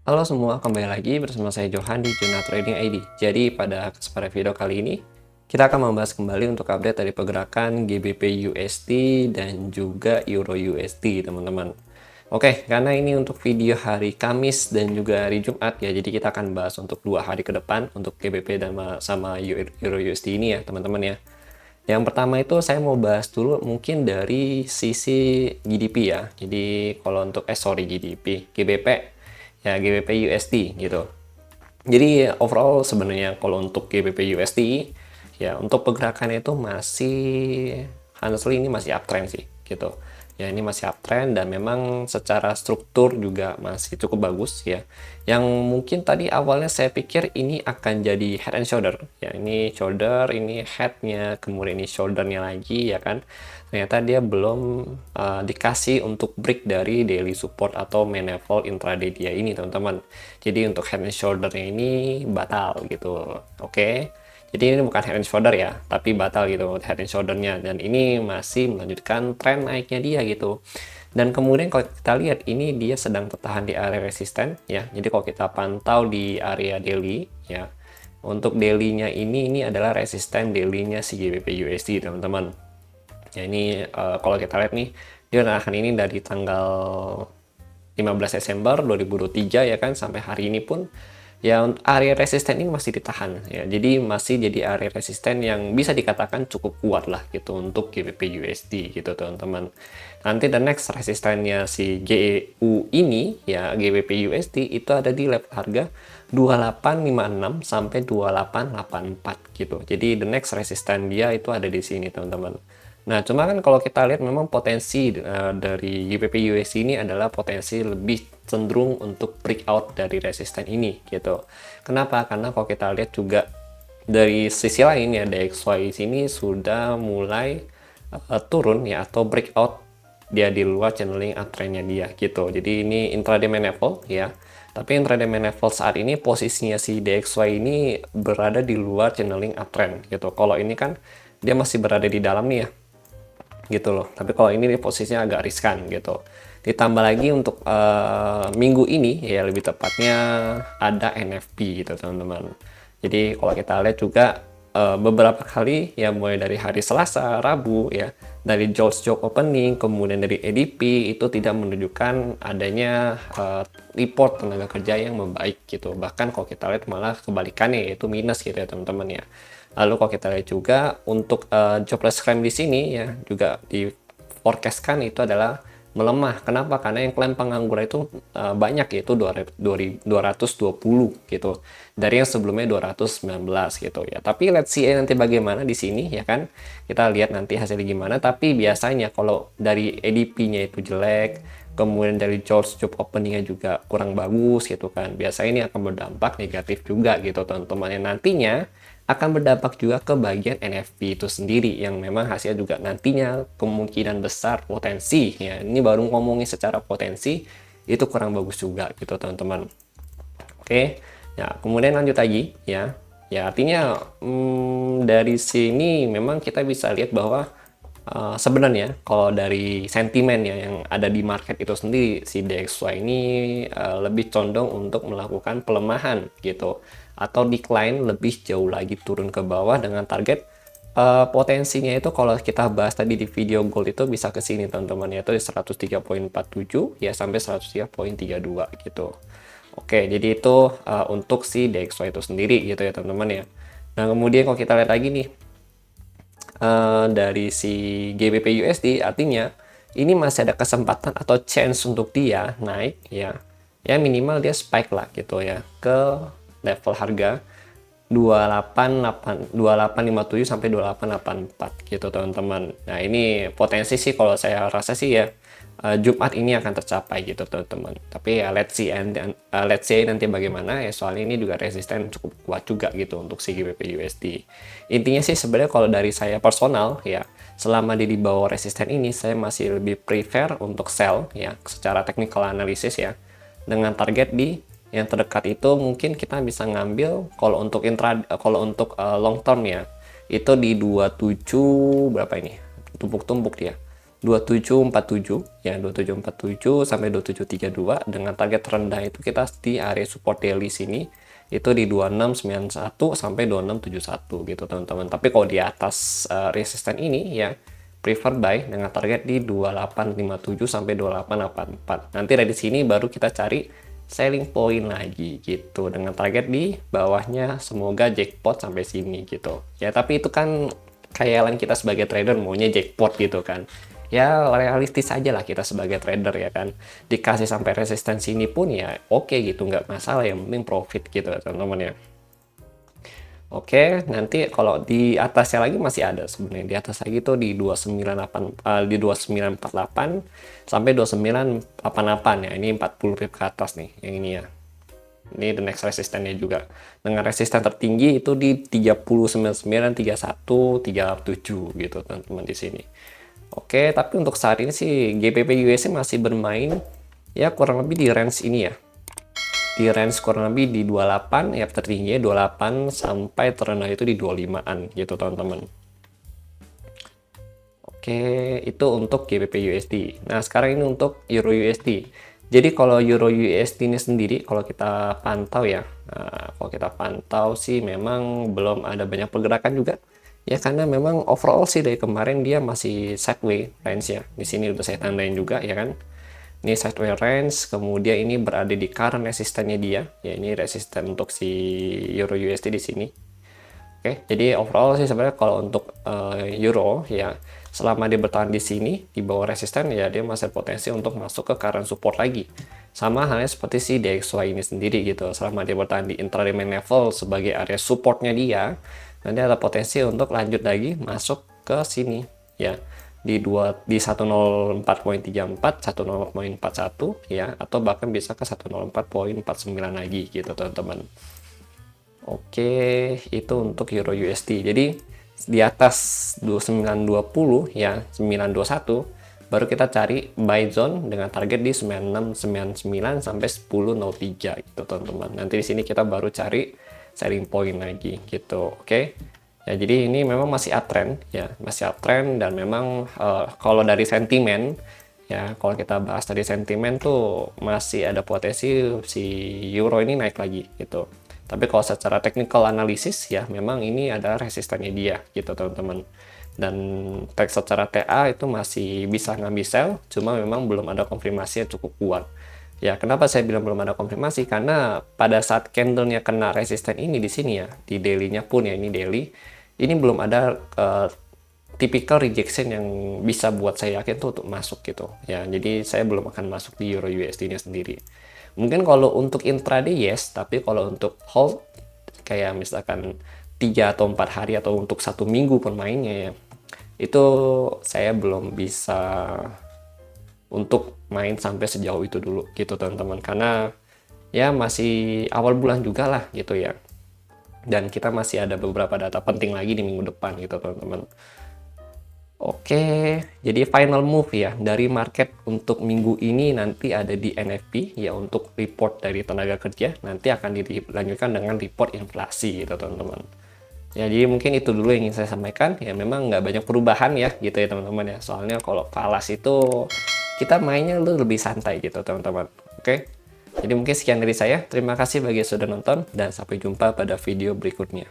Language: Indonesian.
Halo semua, kembali lagi bersama saya Johan di Juna Trading ID. Jadi pada kesempatan video kali ini, kita akan membahas kembali untuk update dari pergerakan GBP USD dan juga Euro USD, teman-teman. Oke, karena ini untuk video hari Kamis dan juga hari Jumat ya, jadi kita akan bahas untuk 2 hari ke depan untuk GBP dan sama Euro USD ini ya, teman-teman ya. Yang pertama itu saya mau bahas dulu mungkin dari sisi GDP ya. Jadi kalau untuk GDP, GBP ya, GBP USD gitu. Jadi overall sebenarnya kalau untuk GBP USD ya, untuk pergerakannya itu masih, honestly ini masih uptrend sih gitu. Ya ini masih uptrend dan memang secara struktur juga masih cukup bagus ya. Yang mungkin tadi awalnya saya pikir ini akan jadi head and shoulder. Ya ini shoulder, ini headnya, kemudian ini shouldernya lagi ya kan. Ternyata dia belum dikasih untuk break dari daily support atau main level intraday dia ini, teman-teman. Jadi untuk head and shouldernya ini batal gitu. Oke. Jadi ini bukan head and shoulder ya, tapi batal gitu head and shouldernya. Dan ini masih melanjutkan tren naiknya dia gitu. Dan kemudian kalau kita lihat ini dia sedang tertahan di area resisten ya. Jadi kalau kita pantau di area daily ya, untuk daily-nya ini adalah resisten daily-nya si GBP USD, teman-teman. Ya ini kalau kita lihat nih, dia nahan ini dari tanggal 15 Desember 2023 ya kan, sampai hari ini pun ya area resisten ini masih ditahan ya. Jadi masih jadi area resisten yang bisa dikatakan cukup kuat lah gitu untuk GBP USD gitu, teman-teman. Nanti the next resistennya si GEU ini ya, GBP USD itu ada di level harga 2856 sampai 2884 gitu. Jadi the next resisten dia itu ada di sini, teman-teman. Nah, cuma kan kalau kita lihat memang potensi dari GBP USD ini adalah potensi lebih cenderung untuk breakout dari resisten ini gitu. Kenapa? Karena kalau kita lihat juga dari sisi lain ya, DXY sini sudah mulai turun ya, atau breakout dia di luar channeling uptrendnya dia gitu. Jadi ini intraday main level ya. Tapi intraday main level saat ini posisinya si DXY ini berada di luar channeling uptrend gitu. Kalau ini kan dia masih berada di dalam nih ya, gitu loh. Tapi kalau ini posisinya agak riskan gitu. Ditambah lagi untuk minggu ini ya, lebih tepatnya ada NFP gitu, teman-teman. Jadi kalau kita lihat juga beberapa kali ya, mulai dari hari Selasa, Rabu ya, dari George Job Opening, kemudian dari ADP itu tidak menunjukkan adanya report tenaga kerja yang membaik gitu. Bahkan kalau kita lihat malah kebalikannya, yaitu minus gitu ya, teman-teman ya. Lalu kalau kita lihat juga untuk jobless claim di sini ya, juga di forecastkan itu adalah melemah. Kenapa? Karena yang klaim pengangguran itu banyak, yaitu 220 gitu. Dari yang sebelumnya 219 gitu ya. Tapi let's see nanti bagaimana di sini ya kan. Kita lihat nanti hasilnya gimana. Tapi biasanya kalau dari ADP-nya itu jelek, kemudian dari George Job Opening-nya juga kurang bagus gitu kan, biasanya ini akan berdampak negatif juga gitu, teman-teman. Yang nantinya akan berdampak juga ke bagian NFP itu sendiri, yang memang hasilnya juga nantinya kemungkinan besar potensi ya, ini baru ngomongin secara potensi, itu kurang bagus juga gitu, teman-teman. Oke ya, kemudian lanjut lagi ya. Ya artinya dari sini memang kita bisa lihat bahwa sebenarnya kalau dari sentimen ya yang ada di market itu sendiri, si DXY ini lebih condong untuk melakukan pelemahan gitu, atau decline lebih jauh lagi turun ke bawah, dengan target potensinya itu kalau kita bahas tadi di video gold itu bisa ke sini, teman-teman, yaitu di 103.47 ya sampai 103.32 gitu. Oke, jadi itu untuk si DXY itu sendiri gitu ya, teman-teman ya. Nah, kemudian kalau kita lihat lagi nih dari si GBP USD, artinya ini masih ada kesempatan atau chance untuk dia naik ya. Ya minimal dia spike lah gitu ya ke level harga 2857 sampai 2884 gitu, teman-teman. Nah, ini potensi sih kalau saya rasa sih ya, Jumat ini akan tercapai gitu, teman-teman. Tapi ya let's see nanti bagaimana ya, soalnya ini juga resisten cukup kuat juga gitu untuk si GBP USD. Intinya sih sebenarnya kalau dari saya personal ya, selama di bawah resisten ini saya masih lebih prefer untuk sell ya secara technical analysis ya, dengan target di yang terdekat itu mungkin kita bisa ngambil kalau untuk long term ya, itu di 27 berapa ini, tumpuk-tumpuk dia 2747 ya, 2747 sampai 2732. Dengan target terendah itu kita di area support daily sini itu di 2691 sampai 2671 gitu teman-teman. Tapi kalau di atas resisten ini ya prefer buy dengan target di 2857 sampai 2884. Nanti dari sini baru kita cari selling point lagi gitu dengan target di bawahnya, semoga jackpot sampai sini gitu ya. Tapi itu kan khayalan kita sebagai trader, maunya jackpot gitu kan ya. Realistis aja lah kita sebagai trader ya kan, dikasih sampai resistensi ini pun ya oke gitu, nggak masalah, yang penting profit gitu teman-teman ya. Oke, nanti kalau di atasnya lagi masih ada sebenarnya. Di atas lagi tuh di 298 di 2948 sampai 2988 ya. Ini 40 pip ke atas nih yang ini ya. Ini the next resistannya juga. Dengan resisten tertinggi itu di 3099, 31, 37 gitu teman-teman di sini. Oke, tapi untuk saat ini sih GBP USD masih bermain ya kurang lebih di range ini ya. Di range kurang lebih di 28 ya, tertingginya 28 sampai terendah itu di 25-an gitu teman-teman. Oke, itu untuk GBP USD. Nah, sekarang ini untuk Euro USD. Jadi kalau Euro USD ini sendiri kalau kita pantau ya, kalau kita pantau sih memang belum ada banyak pergerakan juga. Ya karena memang overall sih dari kemarin dia masih sideways range ya. Di sini udah saya tandain juga ya kan. Ini sideways range, kemudian ini berada di current resistannya dia. Ya ini resisten untuk si Euro USD di sini. Oke, jadi overall sih sebenarnya kalau untuk Euro ya selama dia bertahan di sini di bawah resisten ya dia masih potensi untuk masuk ke current support lagi. Sama halnya seperti si DXY ini sendiri gitu. Selama dia bertahan di intraday main level sebagai area supportnya dia, nanti ada potensi untuk lanjut lagi masuk ke sini ya di 104.34, 104.41 ya, atau bahkan bisa ke 104.49 lagi gitu teman-teman. Oke, itu untuk Euro USD. Jadi di atas 2920 ya, 921 baru kita cari buy zone dengan target di 9699 sampai 1003 gitu teman-teman. Nanti di sini kita baru cari selling point lagi gitu. Oke. Ya, jadi ini memang masih uptrend ya, masih uptrend, dan memang kalau dari sentimen ya, kalau kita bahas dari sentimen tuh masih ada potensi si euro ini naik lagi gitu. Tapi kalau secara technical analysis ya memang ini adalah resistannya dia gitu teman-teman. Dan teks secara TA itu masih bisa ngambil sell, cuma memang belum ada konfirmasi yang cukup kuat. Ya, kenapa saya bilang belum ada konfirmasi? Karena pada saat candle-nya kena resisten ini di sini ya, di daily-nya pun ya, ini daily, ini belum ada typical rejection yang bisa buat saya yakin tuh untuk masuk gitu. Ya, jadi saya belum akan masuk di Euro USD-nya sendiri. Mungkin kalau untuk intraday yes, tapi kalau untuk hold kayak misalkan 3 atau 4 hari atau untuk 1 minggu permainnya ya, itu saya belum bisa untuk main sampai sejauh itu dulu gitu teman-teman, karena ya masih awal bulan juga lah gitu ya, dan kita masih ada beberapa data penting lagi di minggu depan gitu teman-teman. Oke, jadi final move ya dari market untuk minggu ini nanti ada di NFP ya, untuk report dari tenaga kerja, nanti akan dilanjutkan dengan report inflasi gitu teman-teman. Ya, jadi mungkin itu dulu yang ingin saya sampaikan. Ya memang nggak banyak perubahan ya gitu ya teman-teman ya. Soalnya kalau falas itu kita mainnya lebih santai gitu teman-teman. Oke. Jadi mungkin sekian dari saya. Terima kasih bagi yang sudah nonton dan sampai jumpa pada video berikutnya.